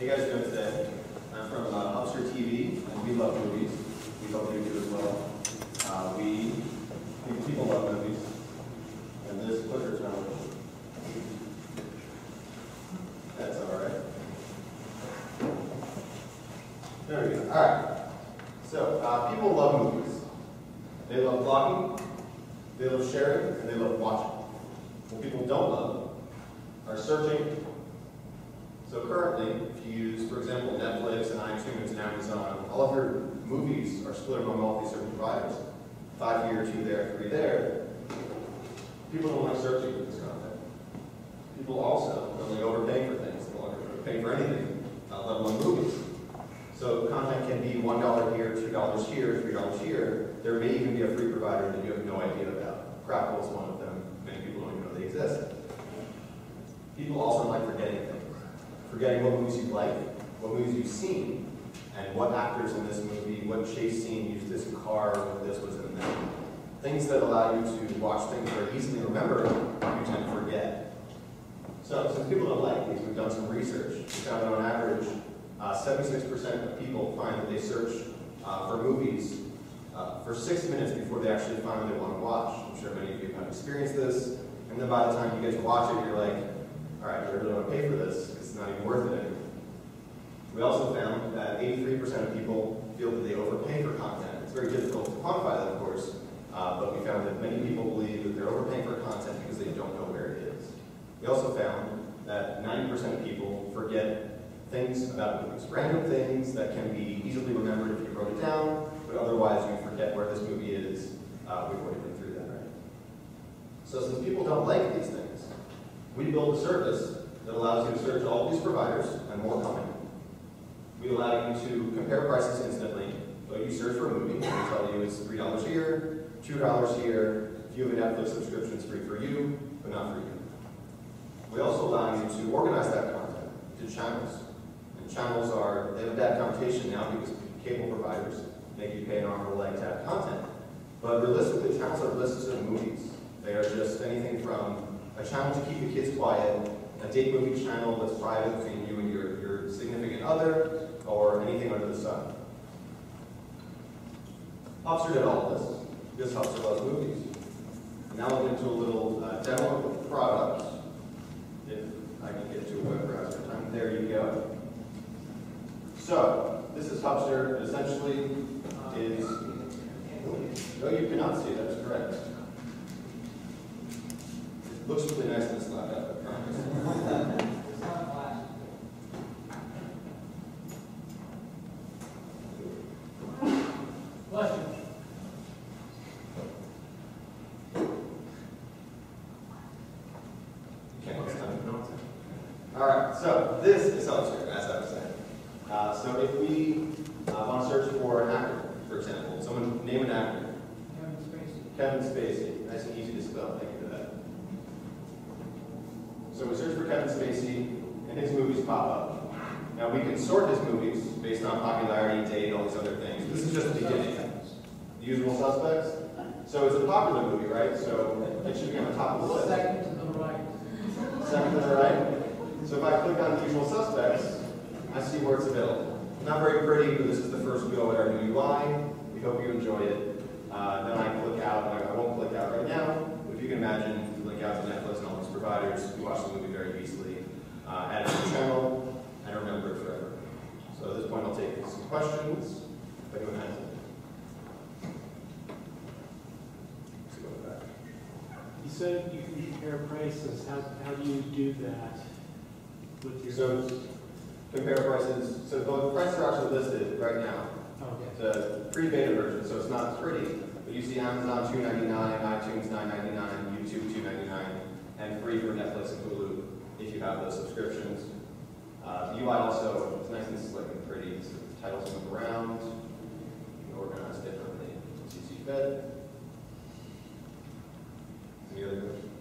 you guys doing today? I'm from Hubster TV, and we love movies. We hope you do as well. We think people love movies, and this clicker's not working. That's all right. There we go. All right. So people love movies. They love vlogging, they love sharing, and they love watching. What people don't love are searching. So currently, if you use, for example, Netflix and iTunes and Amazon, all of your movies are split among all these different providers. 5 here, 2 there, 3 there. People don't like searching for this content. People also don't like overpaying for things. They don't like overpaying for anything, let alone movies. So content can be $1 here, $2 here, $3 here. There may even be a free provider that you have no idea about. Crackle is one of them. Many people don't even know they exist. People also like forgetting things. Forgetting what movies you like, what movies you've seen, and what actors in this movie, what chase scene used this car, what this was in there. Things that allow you to watch things that are easily remembered, you tend to forget. So since people don't like these, we've done some research. We found that on average, 76% of people find that they search for movies for 6 minutes before they actually find what they want to watch. I'm sure many of you have experienced this. And then by the time you get to watch it, you're like, all right, I really don't want to pay for this. It's not even worth it anymore. We also found that 83% of people feel that they overpay for content. It's very difficult to quantify that, of course, but we found that many people believe that they're overpaying for content because they don't know where it is. We also found that 90% of people forget things about movies, random things that can be easily remembered if you wrote it down, but otherwise you forget where this movie is. We've already been through that, right? So since people don't like these things, we build a service that allows you to search all these providers and more coming. We allow you to compare prices instantly. So you search for a movie, and we tell you it's $3 here, $2 here. If you have a Netflix subscription, it's free for you, but not for you. We also allow you to organize that content into channels. And channels they have a bad connotation now because cable providers make you pay an arm and a leg to have content. But realistically, channels are lists of movies. They are just anything from a channel to keep the kids quiet, a date movie channel that's private between you and your significant other, or anything under the sun. Hubster did all of this because Hubster loves movies. Now we'll get into a little demo of the product. If I can get to a web browser time. There you go. So, this is Hubster. It essentially is... No, you cannot see. That is correct. It looks really nice in this laptop, I promise. Alright, so this is Hubster, as I was saying. So if we want to search for an actor, for example, someone name an actor. Kevin Spacey. Kevin Spacey. Nice and easy to spell. Thank you for that. So we search for Kevin Spacey, and his movies pop up. Now we can sort his movies based on popularity, date, all these other things. This is just the beginning. The Usual Suspects. So it's a popular movie, right? So it should be on the top of the list. Second to the right. Second to the right. So if I click on The Usual Suspects, I see where it's available. Not very pretty, but this is the first go at our new UI. We hope you enjoy it. Then I click out, I won't click out right now, but if you can imagine, you link out to Netflix and all these providers, you watch the movie very easily, add it to the channel, and remember it forever. So at this point I'll take some questions, if anyone has any. Let's go back. You said you can compare prices. How do you do that with your... So compare prices. So the prices are actually listed right now. Okay. It's a pre-beta version, so it's not pretty. But you see Amazon $2.99, iTunes $9.99, YouTube $2.99, and free for Netflix and Hulu if you have those subscriptions. The UI also is nice and slick and pretty. So the titles move around. You can organize differently as you see fit. Any other questions?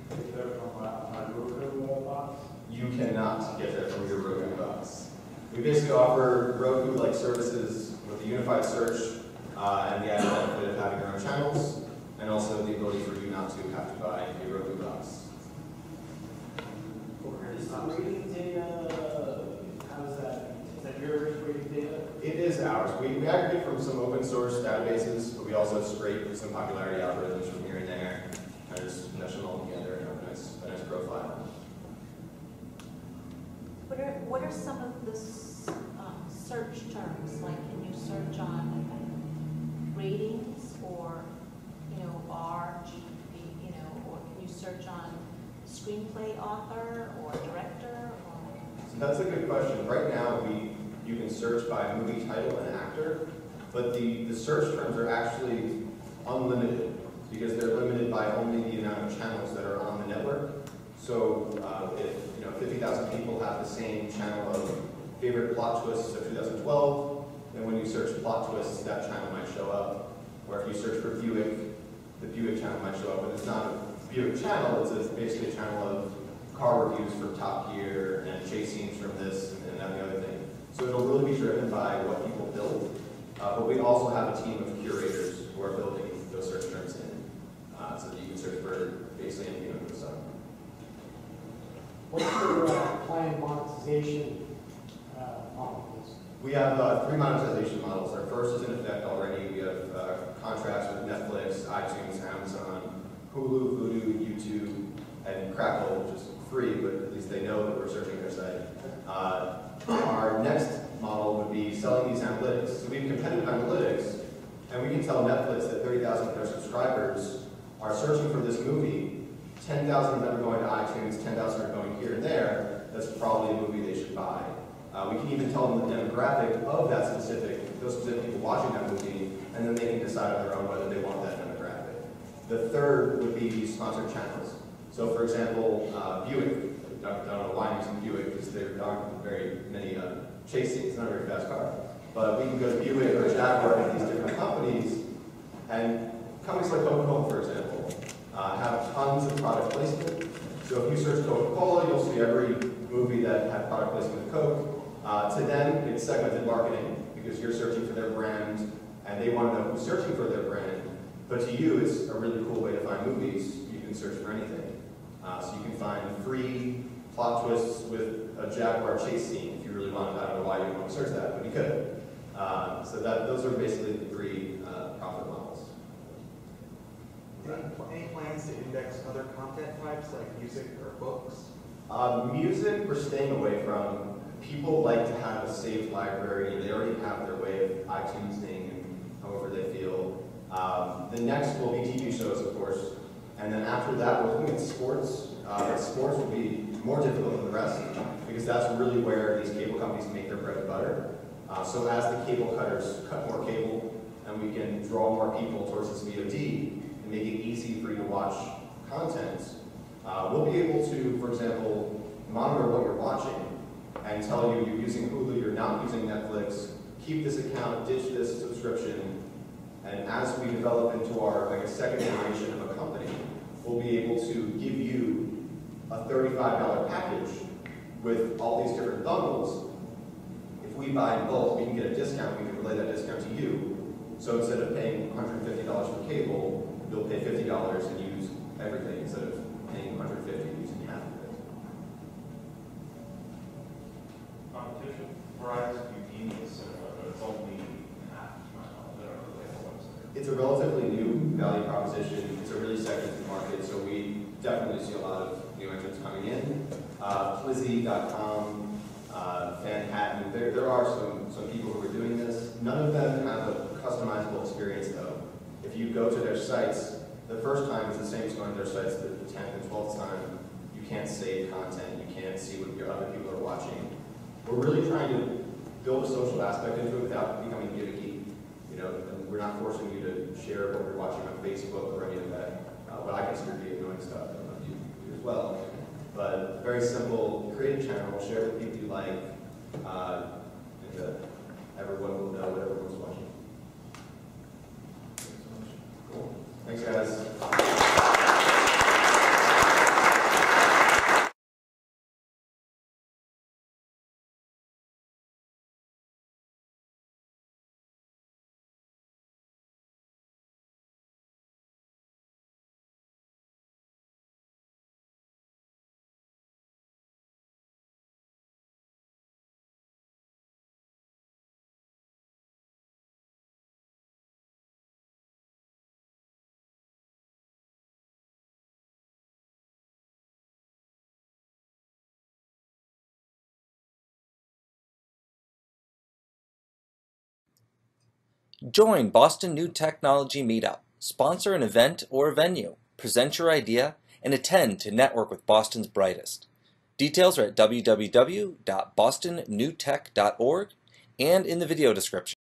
Get there from my Roku box? You cannot get that from your Roku box. We basically offer Roku-like services with a unified search and the added benefit of having your own channels, and also the ability for you not to have to buy a Roku box. Is the rating data, how is that is ours. We aggregate from some open source databases, but we also scrape some popularity algorithms from here and there, and just mesh them all together and have a nice profile. What are some of the search terms? Like, can you search on ratings or, RGB, or can you search on screenplay author or director? So that's a good question. Right now, you can search by movie title and actor, but the search terms are actually unlimited because they're limited by only the amount of channels that are on the network. So if 50,000 people have the same channel of favorite plot twists of 2012, then when you search plot twists, that channel might show up. Or if you search for Buick, the Buick channel might show up, but it's not a Buick channel, it's basically a channel of car reviews from Top Gear and chase scenes from this and that and the other thing. So it'll really be driven by what people build, but we also have a team of curators who are building those search terms in, so that you can search for basically anything under the sun. What's your planned monetization model? We have 3 monetization models. Our first is in effect already. We have contracts with Netflix, iTunes, Amazon, Hulu, Vudu, YouTube, and Crackle, which is free, but at least they know that we're searching their site. Our next model would be selling these analytics. So we have competitive analytics, and we can tell Netflix that 30,000 of their subscribers are searching for this movie. 10,000 of them are going to iTunes, 10,000 are going here and there. That's probably a movie they should buy. We can even tell them the demographic of those specific people watching that movie, and then they can decide on their own whether they want that demographic. The third would be sponsored channels. So for example, Buick, I don't know why I'm using Buick, because there aren't very many chase scenes, it's not a very fast car. But we can go to Buick or Jaguar and these different companies, and companies like Coca-Cola, for example, have tons of product placement. So if you search Coca-Cola, you'll see every movie that had product placement with Coke. To them, it's segmented marketing because you're searching for their brand and they want to know who's searching for their brand. But to you, it's a really cool way to find movies. You can search for anything. So you can find free plot twists with a Jaguar chase scene if you really wanted. I don't know why you want to search that, but you could. So those are basically the 3 profit models. Any plans to index other content types like music or books? Music we're staying away from. People like to have a safe library. They already have their way of iTunesing and however they feel. The next will be TV shows, of course. And then after that, we're looking at sports. Sports will be more difficult than the rest because that's really where these cable companies make their bread and butter. So as the cable cutters cut more cable and we can draw more people towards this VOD and make it easy for you to watch content, we'll be able to, for example, monitor what you're watching and tell you you're using Hulu, you're not using Netflix, keep this account, ditch this subscription, and as we develop into our second generation of a company, we'll be able to give you a $35 package with all these different bundles. If we buy in bulk, we can get a discount, we can relay that discount to you. So instead of paying $150 for cable, you'll pay $50 and use everything instead of paying $150 and using half of it. Competition? Verizon, Udemy, but it's only half my knowledge. I don't really have a website. It's a relatively new value proposition. It's a really segmented market, so we definitely see a lot of new entrants coming in. Plizzy.com, Fanhattan, there are some people who are doing this. None of them have a customizable experience though. If you go to their sites, the first time is the same as going to their sites the 10th and 12th time. You can't save content, you can't see what your other people are watching. We're really trying to build a social aspect into it without becoming gimmicky. And we're not forcing you to share what you're watching on Facebook or any of that. What I consider to be annoying stuff, I don't know if you do as well. But very simple, create a channel, share with people you like, and everyone will know what everyone's watching. Cool. Thanks, guys. Join Boston New Technology Meetup. Sponsor an event or a venue. Present your idea and attend to network with Boston's brightest. Details are at www.bostonnewtech.org and in the video description.